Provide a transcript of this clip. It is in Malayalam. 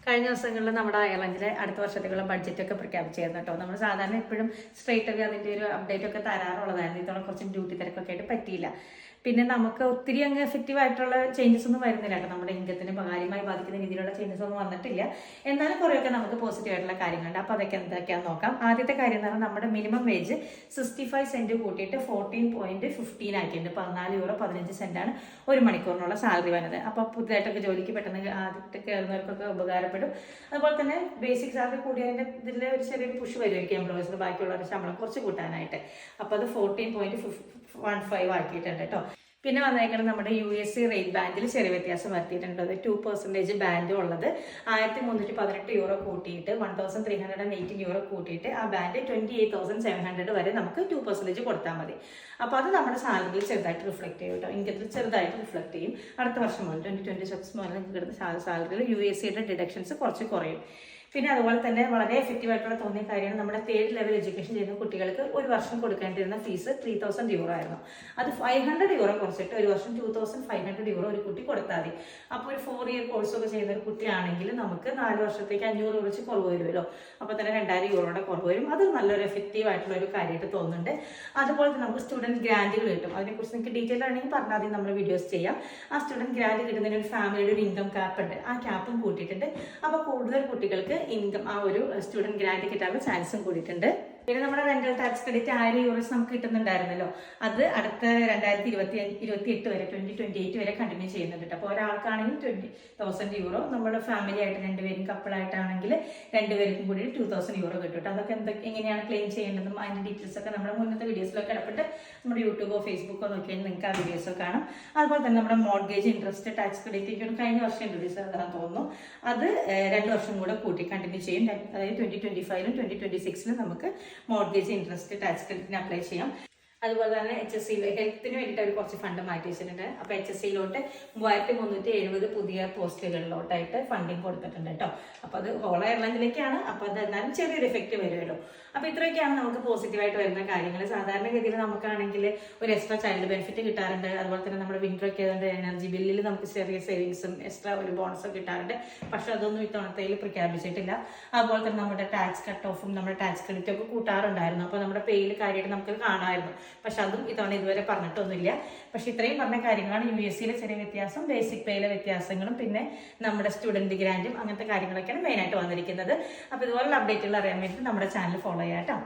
കഴിഞ്ഞ ദിവസങ്ങളിൽ നമ്മുടെ അയർലൻഡിലെ അടുത്ത വർഷത്തേക്കുള്ള ബഡ്ജറ്റൊക്കെ പ്രഖ്യാപിച്ചായിരുന്നു കേട്ടോ. നമ്മൾ സാധാരണ എപ്പോഴും സ്ട്രേറ്റ് ഒക്കെ അതിൻ്റെ ഒരു അപ്ഡേറ്റ് ഒക്കെ തരാറുള്ളതായിരുന്നു. ഇത്തവണ കുറച്ച് ഡ്യൂട്ടി തിരക്കൊക്കെ ആയിട്ട് പറ്റിയില്ല. പിന്നെ നമുക്ക് ഒത്തിരി അങ്ങ് എഫക്റ്റീവ് ആയിട്ടുള്ള ചേഞ്ചസ് ഒന്നും വരുന്നില്ല കേട്ടോ. നമ്മുടെ ഇൻകത്തിന് കാര്യമായി ബാധിക്കുന്ന രീതിയിലുള്ള ചേഞ്ചസ് ഒന്നും വന്നിട്ടില്ല. എന്നാലും കുറേയൊക്കെ നമുക്ക് പോസിറ്റീവ് ആയിട്ടുള്ള കാര്യങ്ങളുണ്ട്. അപ്പോൾ അതൊക്കെ എന്തൊക്കെയാണെന്ന് നോക്കാം. ആദ്യത്തെ കാര്യം എന്ന് പറഞ്ഞാൽ നമ്മുടെ മിനിമം വേജ് 65 സെന്റ് കൂട്ടിയിട്ട് 14.15 ആക്കിയിട്ടുണ്ട്. 14 യൂറോ 15 സെന്റാണ് ഒരു മണിക്കൂറിനുള്ള സാലറി വരുന്നത്. അപ്പോൾ പുതുതായിട്ടൊക്കെ ജോലിക്ക് പെട്ടെന്ന് ആദ്യത്തെ കയറുന്നവർക്കൊക്കെ ഉപകാരപ്പെടും. അതുപോലെ തന്നെ ബേസിക് സാലറി കൂടിയതിൻ്റെ ഇതിൽ ഒരു ചെറിയൊരു പുഷ് വരുമായിരിക്കും എംപ്ലോയീസിന് ബാക്കിയുള്ളവരുടെ ശമ്പളം കുറച്ച് കൂട്ടാനായിട്ട്. അപ്പോൾ അത് 14.15 ആക്കിയിട്ടുണ്ട് കേട്ടോ. പിന്നെ വന്നേക്കുന്നത് നമ്മുടെ US റേറ്റ് ബാൻഡിൽ ചെറിയ വ്യത്യാസം വരുത്തിയിട്ടുണ്ട്. 2% ബാൻഡ് ഉള്ളത് 1318 യൂറോ കൂട്ടിയിട്ട് 1318 യൂറോ കൂട്ടിയിട്ട് ആ ബാൻഡ് 28,700 വരെ നമുക്ക് 2% കൊടുത്താൽ മതി. അപ്പോൾ അത് നമ്മുടെ സാലറിയിൽ ചെറുതായിട്ട് റിഫ്ലക്ട് ചെയ്യും കേട്ടോ. ഇൻകത്തിൽ ചെറുതായിട്ട് റിഫ്ലക്ട് ചെയ്യും. അടുത്ത വർഷം മുതൽ 2026 മുതൽ നിങ്ങൾക്ക് കിട്ടുന്ന സാലറിയിൽ USയുടെ ഡിഡക്ഷൻസ് കുറച്ച് കുറയും. പിന്നെ അതുപോലെ തന്നെ വളരെ എഫക്റ്റീവ് ആയിട്ടുള്ള തോന്നിയ കാര്യമാണ് നമ്മുടെ 3rd ലെവൽ എഡ്യൂക്കേഷൻ ചെയ്യുന്ന കുട്ടികൾക്ക് ഒരു വർഷം കൊടുക്കേണ്ടിരുന്ന ഫീസ് 3,000 യൂറോ ആയിരുന്നു. അത് 500 യൂറോ കുറച്ചിട്ട് ഒരു വർഷം 2,500 യൂറോ ഒരു കുട്ടി കൊടുത്താൽ മതി. അപ്പോൾ ഒരു 4 ഇയർ കോഴ്സൊക്കെ ചെയ്യുന്ന ഒരു കുട്ടിയാണെങ്കിൽ നമുക്ക് 4 വർഷത്തേക്ക് 500 വെച്ച് കുറവ് വരുമല്ലോ. അപ്പോൾ തന്നെ 2000 യൂറോയുടെ കുറവ് വരും. അത് നല്ലൊരു എഫക്റ്റീവ് ആയിട്ടുള്ള ഒരു കാര്യമായിട്ട് തോന്നുന്നുണ്ട്. അതുപോലെ തന്നെ നമുക്ക് സ്റ്റുഡൻറ് ഗ്രാൻറ്റുകൾ കിട്ടും. അതിനെക്കുറിച്ച് നിങ്ങൾക്ക് ഡീറ്റെയിൽ ആണെങ്കിൽ പറഞ്ഞാൽ മതി, നമ്മൾ വീഡിയോസ് ചെയ്യാം. ആ സ്റ്റുഡൻറ് ഗ്രാൻറ്റ് കിട്ടുന്നതിന് ഒരു ഫാമിലിയുടെ ഒരു ഇൻകം ക്യാപ്പ് ഉണ്ട്. ആ ക്യാപ്പും കൂട്ടിയിട്ടുണ്ട്. അപ്പോൾ കൂടുതൽ കുട്ടികൾക്ക് ഇൻകം ആ ഒരു സ്റ്റുഡൻറ് ഗ്രാൻറ്റ് കിട്ടാനുള്ള ചാൻസും കൂടിയിട്ടുണ്ട്. പിന്നെ നമ്മുടെ റെന്റൽ ടാക്സ് ക്രെഡിറ്റ് 1000 യൂറോസ് നമുക്ക് കിട്ടുന്നുണ്ടായിരുന്നല്ലോ. അത് അടുത്ത 2028 വരെ 2028 വരെ കണ്ടിന്യൂ ചെയ്യുന്നുണ്ട്. അപ്പോൾ ഒരാൾക്കാണെങ്കിൽ 20,000 യൂറോ, നമ്മുടെ ഫാമിലി ആയിട്ട് രണ്ടുപേരും കപ്പിളായിട്ടാണെങ്കിൽ രണ്ടുപേർക്കും കൂടി 2,000 യൂറോ കിട്ടും. അതൊക്കെ എങ്ങനെയാണ് ക്ലെയിം ചെയ്യേണ്ടതും അതിൻ്റെ ഡീറ്റെയിൽസ് ഒക്കെ നമ്മുടെ മുന്നത്തെ വീഡിയോസിലൊക്കെ ഇടപെട്ട് നമ്മുടെ യൂട്യൂബോ ഫേസ്ബുക്കോ നോക്കിയാൽ നിങ്ങൾക്ക് ആ വീഡിയോസ് കാണാം. അതുപോലെ തന്നെ നമ്മുടെ മോർഗേജ് ഇൻട്രസ്റ്റ് ടാക്സ് ക്രെഡിറ്റ് കഴിഞ്ഞ വർഷം ഇൻട്രൊഡ്യൂസ് ചെയ്തതാണെന്ന് തോന്നുന്നു. അത് 2 വർഷം കൂടെ കൂട്ടി കണ്ടിന്യൂ ചെയ്യും. അതായത് 2025-ലും 2026-ലും നമുക്ക് മോർഗേജ് ഇൻട്രസ്റ്റ് ടാക്സ് ക്രെഡിറ്റിന് അപ്ലൈ ചെയ്യാം. അതുപോലെ തന്നെ HSC ഹെൽത്തിന് വേണ്ടിയിട്ട് അവർ കുറച്ച് ഫണ്ട് മാറ്റി വെച്ചിട്ടുണ്ട്. അപ്പോൾ HSCയിലോട്ട് 3370 പുതിയ പോസ്റ്റുകളിലോട്ടായിട്ട് ഫണ്ടിങ് കൊടുത്തിട്ടുണ്ട് കേട്ടോ. അപ്പോൾ അത് ഹോൾ അയർലൻഡിലേക്കാണ്. അപ്പോൾ അത് എന്നാലും ചെറിയൊരു എഫക്റ്റ് വരുമല്ലോ. അപ്പോൾ ഇത്രയൊക്കെയാണ് നമുക്ക് പോസിറ്റീവായിട്ട് വരുന്ന കാര്യങ്ങൾ. സാധാരണഗതിയിൽ നമുക്കാണെങ്കിൽ ഒരു എക്സ്ട്രാ ചൈൽഡ് ബെനിഫിറ്റ് കിട്ടാറുണ്ട്. അതുപോലെ തന്നെ നമ്മുടെ വിൻഡറൊക്കെ ആയതുകൊണ്ട് എനർജി ബില്ലിൽ നമുക്ക് ചെറിയ സേവിങ്സും എക്സ്ട്രാ ഒരു ബോണസും കിട്ടാറുണ്ട്. പക്ഷെ അതൊന്നും ഇത്തവണത്തേൽ പ്രഖ്യാപിച്ചിട്ടില്ല. അതുപോലെ തന്നെ നമ്മുടെ ടാക്സ് കട്ട് ഓഫും നമ്മുടെ ടാക്സ് ക്രെഡിറ്റും ഒക്കെ കൂട്ടാറുണ്ടായിരുന്നു. അപ്പോൾ നമ്മുടെ പേയിൽ കാര്യമായിട്ട് നമുക്ക് കാണാമായിരുന്നു. പക്ഷെ അതും ഇത്തവണ ഇതുവരെ പറഞ്ഞിട്ടൊന്നുമില്ല. പക്ഷെ ഇത്രയും പറഞ്ഞ കാര്യങ്ങളാണ്. USCയിലെ ചെറിയ വ്യത്യാസം, ബേസിക് പേയിലെ വ്യത്യാസങ്ങളും പിന്നെ നമ്മുടെ സ്റ്റുഡൻറ് ഗ്രാൻറ്റും അങ്ങനത്തെ കാര്യങ്ങളൊക്കെയാണ് മെയിനായിട്ട് വന്നിരിക്കുന്നത്. അപ്പോൾ ഇതുപോലുള്ള അപ്ഡേറ്റുകൾ അറിയാൻ വേണ്ടി നമ്മുടെ ചാനൽ ഫോളോ ചെയ്യാം കേട്ടോ.